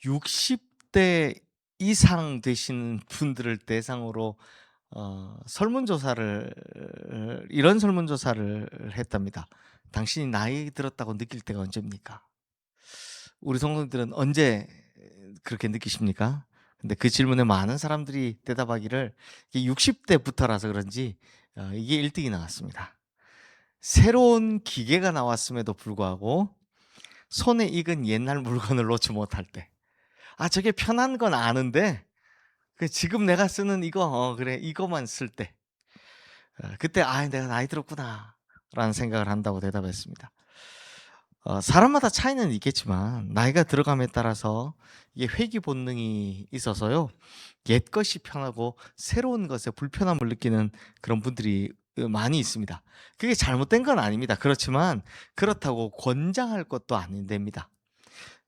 60대 이상 되시는 분들을 대상으로 설문조사를 이런 설문조사를 했답니다. "당신이 나이 들었다고 느낄 때가 언제입니까?" 우리 성도님들은 언제 그렇게 느끼십니까? 근데 그 질문에 많은 사람들이 대답하기를 이게 60대부터라서 그런지 이게 1 등이 나왔습니다. 새로운 기계가 나왔음에도 불구하고 손에 익은 옛날 물건을 놓지 못할 때. 저게 편한 건 아는데 지금 내가 쓰는 이거 그래 이거만 쓸 때 그때 '아 내가 나이 들었구나.'라는 생각을 한다고 대답했습니다. 사람마다 차이는 있겠지만 나이가 들어감에 따라서 이게 회귀 본능이 있어서요. 옛것이 편하고 새로운 것에 불편함을 느끼는 그런 분들이 많이 있습니다. 그게 잘못된 건 아닙니다. 그렇지만 그렇다고 권장할 것도 아닙니다.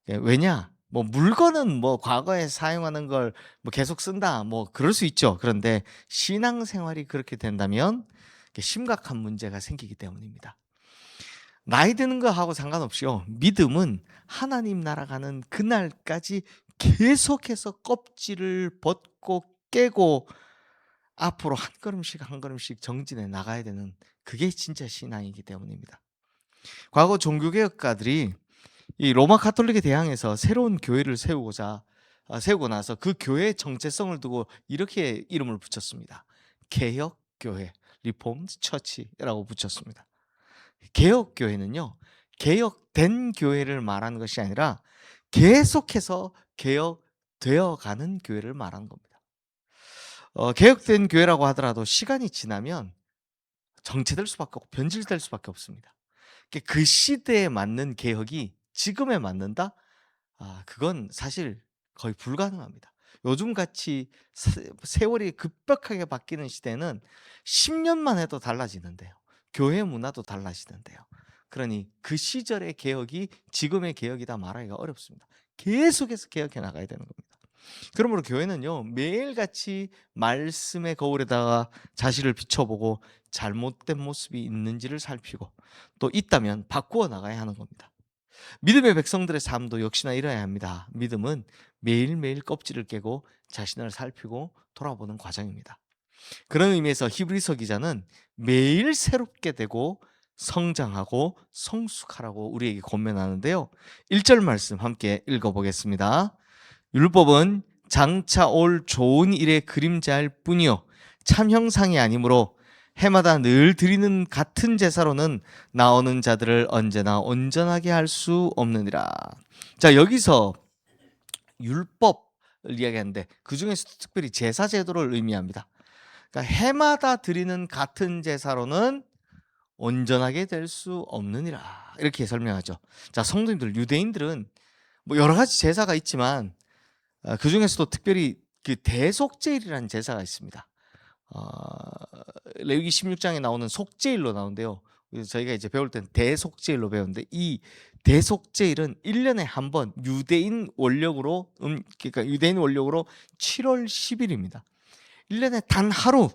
왜냐? 뭐 물건은 뭐 과거에 사용하는 걸 뭐 계속 쓴다 뭐 그럴 수 있죠. 그런데 신앙생활이 그렇게 된다면 심각한 문제가 생기기 때문입니다. 나이 드는 거하고 상관없이요. 믿음은 하나님 나라 가는 그날까지 계속해서 껍질을 벗고 깨고 앞으로 한 걸음씩 한 걸음씩 정진해 나가야 되는 그게 진짜 신앙이기 때문입니다. 과거 종교개혁가들이 이 로마 가톨릭에 대항해서 새로운 교회를 세우고 나서 그 교회의 정체성을 두고 이렇게 이름을 붙였습니다. 개혁교회, 리폼드 처치라고 붙였습니다. 개혁교회는요, 개혁된 교회를 말하는 것이 아니라 계속해서 개혁되어 가는 교회를 말하는 겁니다. 개혁된 교회라고 하더라도 시간이 지나면 정체될 수밖에 없고 변질될 수밖에 없습니다. 그 시대에 맞는 개혁이 지금에 맞는다? 그건 사실 거의 불가능합니다. 요즘같이 세월이 급격하게 바뀌는 시대는 10년만 해도 달라지는데요. 교회 문화도 달라지는데요. 그러니 그 시절의 개혁이 지금의 개혁이다 말하기가 어렵습니다. 계속해서 개혁해 나가야 되는 겁니다. 그러므로 교회는요, 매일같이 말씀의 거울에다가 자신을 비춰보고 잘못된 모습이 있는지를 살피고 또 있다면 바꾸어 나가야 하는 겁니다. 믿음의 백성들의 삶도 역시나 이래야 합니다. 믿음은 매일매일 껍질을 깨고 자신을 살피고 돌아보는 과정입니다. 그런 의미에서 히브리서 기자는 매일 새롭게 되고 성장하고 성숙하라고 우리에게 권면하는데요. 1절 말씀 함께 읽어보겠습니다. 율법은 장차 올 좋은 일의 그림자일 뿐이요 참 형상이 아니므로 해마다 늘 드리는 같은 제사로는 나오는 자들을 언제나 온전하게 할 수 없느니라. 자, 여기서 율법을 이야기하는데 그중에서 특별히 제사 제도를 의미합니다. 그러니까 해마다 드리는 같은 제사로는 온전하게 될 수 없느니라. 이렇게 설명하죠. 자, 성도님들, 유대인들은 뭐 여러 가지 제사가 있지만 그중에서도 특별히 그 대속제일이라는 제사가 있습니다. 어 레위기 16장에 나오는 속죄일로 나오는데요. 그래서 저희가 이제 배울 때는 대속죄일로 배우는데 이 대속죄일은 1 년에 한 번 유대인 원력으로 그러니까 유대인 원력으로 7월 10 일입니다. 1 년에 단 하루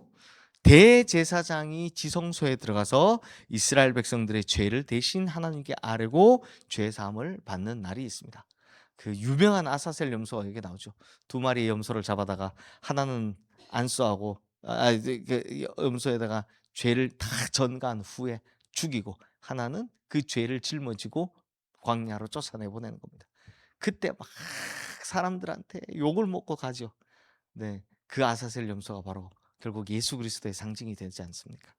대제사장이 지성소에 들어가서 이스라엘 백성들의 죄를 대신 하나님께 아뢰고 죄 사함을 받는 날이 있습니다. 그 유명한 아사셀 염소가 여기 나오죠. 2마리의 염소를 잡아다가 하나는 안수하고 염소에다가 죄를 다 전가한 후에 죽이고 하나는 그 죄를 짊어지고 광야로 쫓아내 보내는 겁니다. 그때 막 사람들한테 욕을 먹고 가죠. 네. 그 아사셀 염소가 바로 결국 예수 그리스도의 상징이 되지 않습니까?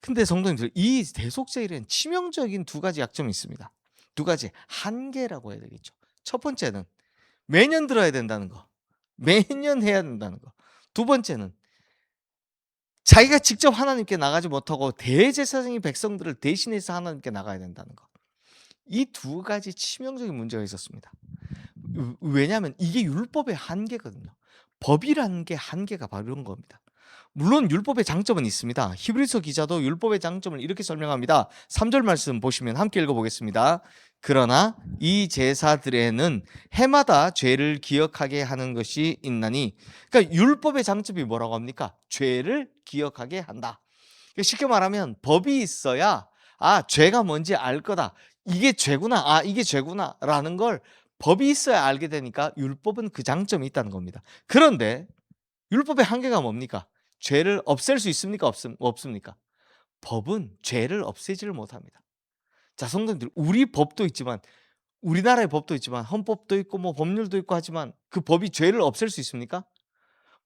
근데 성도님들, 이 대속죄일엔 치명적인 2가지 약점이 있습니다. 2가지 한계라고 해야 되겠죠. 첫 번째는 매년 들어야 된다는 거. 매년 해야 된다는 거. 2번째는 자기가 직접 하나님께 나가지 못하고 대제사장이 백성들을 대신해서 하나님께 나가야 된다는 거. 이 2가지 치명적인 문제가 있었습니다. 왜냐하면 이게 율법의 한계거든요. 법이라는 게 한계가 바로 이런 겁니다. 물론 율법의 장점은 있습니다. 히브리서 기자도 율법의 장점을 이렇게 설명합니다. 3절 말씀 보시면 함께 읽어보겠습니다. 그러나 이 제사들에는 해마다 죄를 기억하게 하는 것이 있나니, 그러니까 율법의 장점이 뭐라고 합니까? 죄를 기억하게 한다. 쉽게 말하면 법이 있어야 죄가 뭔지 알 거다. 이게 죄구나. 이게 죄구나 라는 걸 법이 있어야 알게 되니까 율법은 그 장점이 있다는 겁니다. 그런데 율법의 한계가 뭡니까? 죄를 없앨 수 있습니까? 없습니까? 법은 죄를 없애지를 못합니다. 자, 성도님들, 우리 법도 있지만, 우리나라의 법도 있지만, 헌법도 있고 뭐 법률도 있고 하지만 그 법이 죄를 없앨 수 있습니까?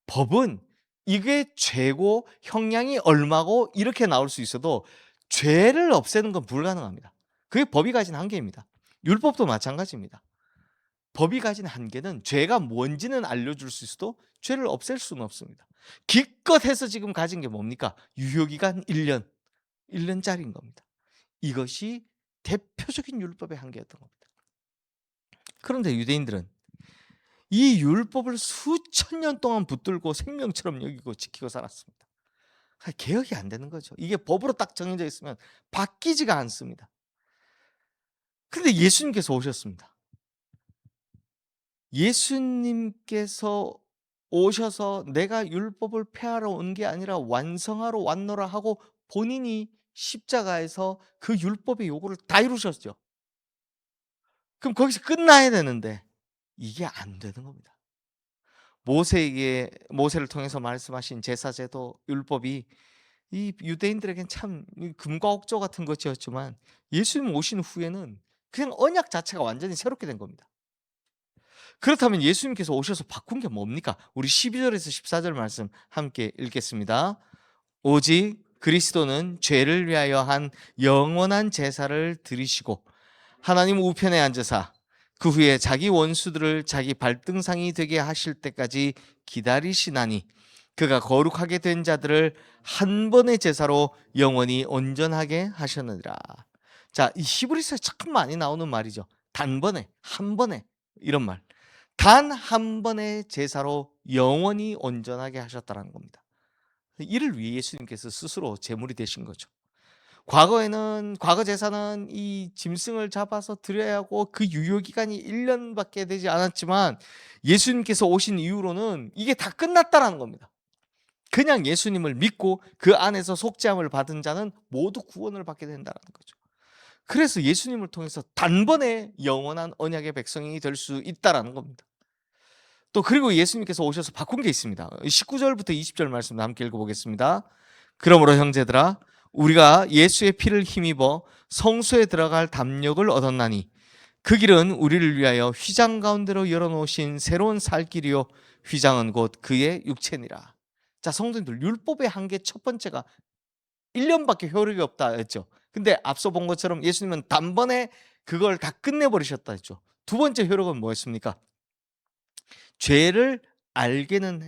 법은 이게 죄고 형량이 얼마고 이렇게 나올 수 있어도 죄를 없애는 건 불가능합니다. 그게 법이 가진 한계입니다. 율법도 마찬가지입니다. 법이 가진 한계는 죄가 뭔지는 알려줄 수 있어도 죄를 없앨 수는 없습니다. 기껏 해서 지금 가진 게 뭡니까? 유효기간 1년, 1년짜리인 겁니다. 이것이 대표적인 율법의 한계였던 겁니다. 그런데 유대인들은 이 율법을 수천 년 동안 붙들고 생명처럼 여기고 지키고 살았습니다. 개혁이 안 되는 거죠. 이게 법으로 딱 정해져 있으면 바뀌지가 않습니다. 그런데 예수님께서 오셨습니다. 예수님께서 오셔서 내가 율법을 폐하러 온 게 아니라 완성하러 왔노라 하고 본인이 십자가에서 그 율법의 요구를 다 이루셨죠. 그럼 거기서 끝나야 되는데 이게 안 되는 겁니다. 모세를 통해서 말씀하신 제사제도 율법이 이 유대인들에겐 참 금과 옥조 같은 것이었지만 예수님 오신 후에는 그냥 언약 자체가 완전히 새롭게 된 겁니다. 그렇다면 예수님께서 오셔서 바꾼 게 뭡니까? 우리 12절에서 14절 말씀 함께 읽겠습니다. 오직 그리스도는 죄를 위하여 한 영원한 제사를 드리시고 하나님 우편에 앉으사 그 후에 자기 원수들을 자기 발등상이 되게 하실 때까지 기다리시나니 그가 거룩하게 된 자들을 한 번의 제사로 영원히 온전하게 하셨느니라. 자, 이 히브리서에 참 많이 나오는 말이죠. 단번에, 한 번에, 이런 말. 단 한 번의 제사로 영원히 온전하게 하셨다는 겁니다. 이를 위해 예수님께서 스스로 제물이 되신 거죠. 과거 제사는 이 짐승을 잡아서 드려야 하고 그 유효기간이 1년밖에 되지 않았지만 예수님께서 오신 이후로는 이게 다 끝났다라는 겁니다. 그냥 예수님을 믿고 그 안에서 속죄함을 받은 자는 모두 구원을 받게 된다는 거죠. 그래서 예수님을 통해서 단번에 영원한 언약의 백성이 될 수 있다라는 겁니다. 또 그리고 예수님께서 오셔서 바꾼 게 있습니다. 19절부터 20절 말씀 함께 읽어보겠습니다. 그러므로 형제들아 우리가 예수의 피를 힘입어 성소에 들어갈 담력을 얻었나니 그 길은 우리를 위하여 휘장 가운데로 열어놓으신 새로운 살 길이요 휘장은 곧 그의 육체니라. 자, 성도님들, 율법의 한계 첫 번째가 1년밖에 효력이 없다 했죠. 근데 앞서 본 것처럼 예수님은 단번에 그걸 다 끝내버리셨다 했죠. 두 번째 효력은 뭐였습니까? 죄를 알게는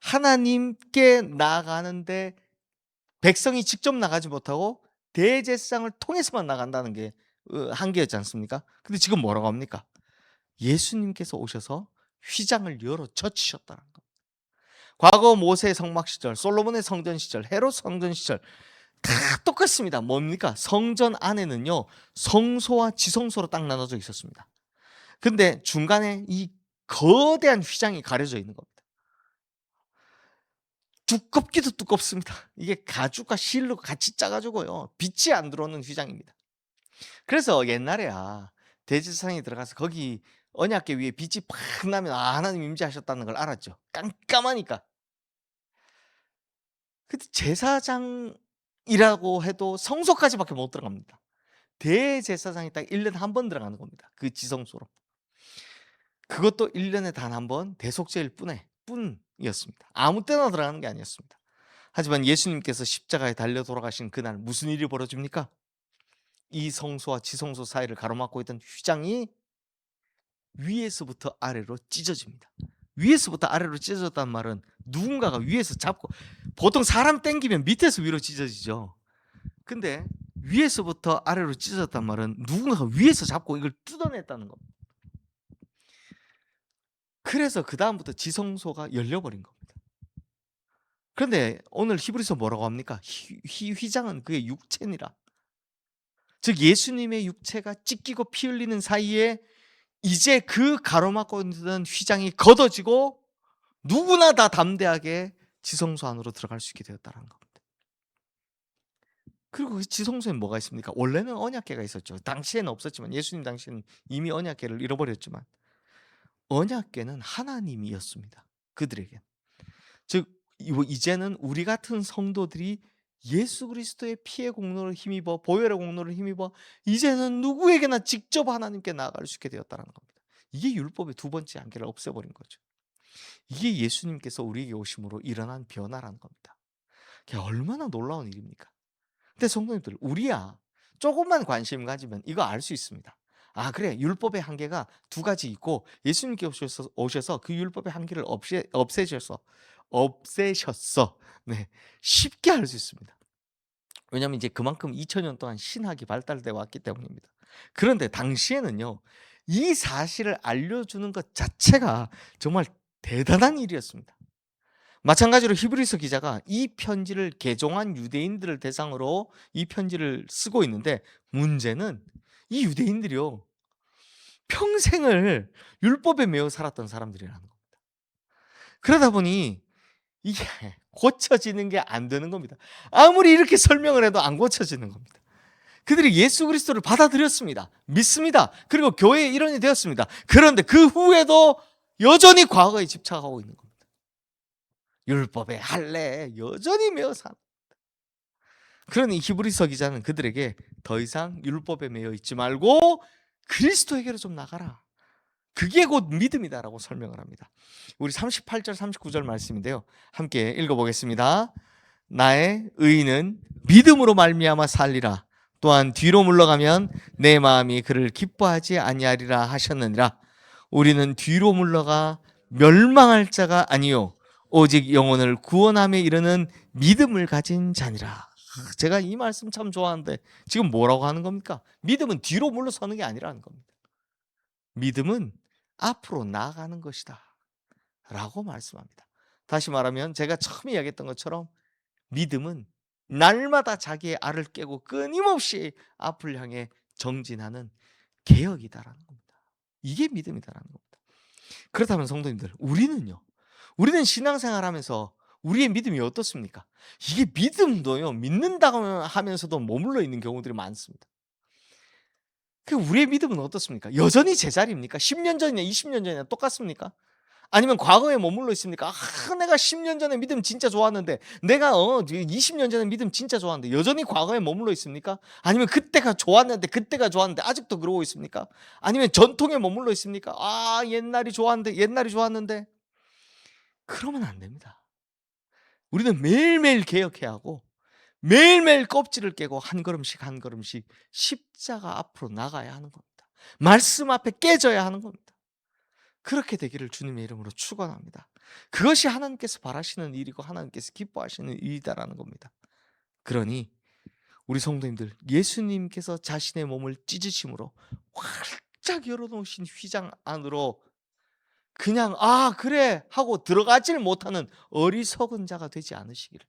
하나님께 나아가는데 백성이 직접 나가지 못하고 대제사장을 통해서만 나간다는 게 한계였지 않습니까? 근데 지금 뭐라고 합니까? 예수님께서 오셔서 휘장을 열어 젖히셨다는 거. 과거 모세 성막 시절, 솔로몬의 성전 시절, 헤롯 성전 시절 다 똑같습니다. 뭡니까? 성전 안에는요 성소와 지성소로 딱 나눠져 있었습니다. 근데 중간에 이 거대한 휘장이 가려져 있는 겁니다. 두껍기도 두껍습니다. 이게 가죽과 실로 같이 짜가지고요 빛이 안 들어오는 휘장입니다. 그래서 옛날에야 대제사장이 들어가서 거기 언약궤 위에 빛이 팍 나면 하나님 임재하셨다는 걸 알았죠. 깜깜하니까. 근데 제사장이라고 해도 성소까지밖에 못 들어갑니다. 대제사장이 딱 1년에 한 번 들어가는 겁니다. 그 지성소로. 그것도 1년에 단 한 번 대속죄일 뿐이었습니다. 아무 때나 들어가는 게 아니었습니다. 하지만 예수님께서 십자가에 달려 돌아가신 그날 무슨 일이 벌어집니까? 이 성소와 지성소 사이를 가로막고 있던 휘장이 위에서부터 아래로 찢어집니다. 위에서부터 아래로 찢어졌다는 말은 누군가가 위에서 잡고, 보통 사람 땡기면 밑에서 위로 찢어지죠. 근데 위에서부터 아래로 찢어졌단 말은 누군가가 위에서 잡고 이걸 뜯어냈다는 겁니다. 그래서 그 다음부터 지성소가 열려버린 겁니다. 그런데 오늘 히브리서 뭐라고 합니까? 휘장은 그의 육체니라. 즉 예수님의 육체가 찢기고 피 흘리는 사이에 이제 그 가로막고 있는 휘장이 걷어지고 누구나 다 담대하게 지성소 안으로 들어갈 수 있게 되었다는 겁니다. 그리고 그 지성소에 뭐가 있습니까? 원래는 언약궤가 있었죠. 당시에는 없었지만, 예수님 당시에는 이미 언약궤를 잃어버렸지만 언약궤는 하나님이었습니다, 그들에겐. 즉 이제는 우리 같은 성도들이 예수 그리스도의 피의 공로를 힘입어, 보혈의 공로를 힘입어 이제는 누구에게나 직접 하나님께 나아갈 수 있게 되었다는 겁니다. 이게 율법의 두 번째 한계를 없애버린 거죠. 이게 예수님께서 우리에게 오심으로 일어난 변화라는 겁니다. 그게 얼마나 놀라운 일입니까? 근데 성도님들, 우리야 조금만 관심 가지면 이거 알 수 있습니다. 아, 그래, 율법의 한계가 두 가지 있고 예수님께 오셔서 그 율법의 한계를 없애셨어. 네, 쉽게 알 수 있습니다. 왜냐하면 이제 그만큼 2000년 동안 신학이 발달되어 왔기 때문입니다. 그런데 당시에는요, 이 사실을 알려주는 것 자체가 정말 대단한 일이었습니다. 마찬가지로 히브리서 기자가 이 편지를 개종한 유대인들을 대상으로 이 편지를 쓰고 있는데, 문제는 이 유대인들이요, 평생을 율법에 매여 살았던 사람들이라는 겁니다. 그러다 보니 이게 고쳐지는 게 안 되는 겁니다. 아무리 이렇게 설명을 해도 안 고쳐지는 겁니다. 그들이 예수 그리스도를 받아들였습니다. 믿습니다. 그리고 교회의 일원이 되었습니다. 그런데 그 후에도 여전히 과거에 집착하고 있는 겁니다. 율법의 할례에 여전히 매여 삽니다. 그러니 히브리서 기자는 그들에게 더 이상 율법에 매여 있지 말고 그리스도에게로 좀 나가라, 그게 곧 믿음이다라고 설명을 합니다. 우리 38절 39절 말씀인데요, 함께 읽어보겠습니다. 나의 의인은 믿음으로 말미암아 살리라. 또한 뒤로 물러가면 내 마음이 그를 기뻐하지 아니하리라 하셨느니라. 우리는 뒤로 물러가 멸망할 자가 아니요 오직 영혼을 구원함에 이르는 믿음을 가진 자니라. 제가 이 말씀 참 좋아하는데 지금 뭐라고 하는 겁니까? 믿음은 뒤로 물러서는 게 아니라는 겁니다. 믿음은 앞으로 나아가는 것이다 라고 말씀합니다. 다시 말하면 제가 처음에 이야기했던 것처럼 믿음은 날마다 자기의 알을 깨고 끊임없이 앞을 향해 정진하는 개혁이다라는 겁니다. 이게 믿음이다라는 겁니다. 그렇다면 성도님들, 우리는 신앙생활하면서 우리의 믿음이 어떻습니까? 이게 믿음도요, 믿는다고 하면서도 머물러 있는 경우들이 많습니다. 우리의 믿음은 어떻습니까? 여전히 제자리입니까? 10년 전이나 20년 전이나 똑같습니까? 아니면 과거에 머물러 있습니까? 내가 10년 전에 믿음 진짜 좋았는데, 내가 20년 전에 믿음 진짜 좋았는데 여전히 과거에 머물러 있습니까? 아니면 그때가 좋았는데 아직도 그러고 있습니까? 아니면 전통에 머물러 있습니까? 옛날이 좋았는데. 그러면 안 됩니다. 우리는 매일매일 개혁해야 하고 매일매일 껍질을 깨고 한 걸음씩 한 걸음씩 십자가 앞으로 나가야 하는 겁니다. 말씀 앞에 깨져야 하는 겁니다. 그렇게 되기를 주님의 이름으로 축원합니다. 그것이 하나님께서 바라시는 일이고 하나님께서 기뻐하시는 일이다라는 겁니다. 그러니 우리 성도님들, 예수님께서 자신의 몸을 찢으심으로 활짝 열어놓으신 휘장 안으로 그냥 그래 하고 들어가질 못하는 어리석은 자가 되지 않으시기를,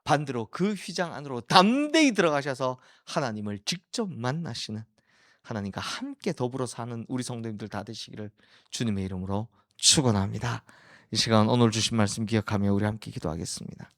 반대로 그 휘장 안으로 담대히 들어가셔서 하나님을 직접 만나시는, 하나님과 함께 더불어 사는 우리 성도님들 다 되시기를 주님의 이름으로 축원합니다. 이 시간 오늘 주신 말씀 기억하며 우리 함께 기도하겠습니다.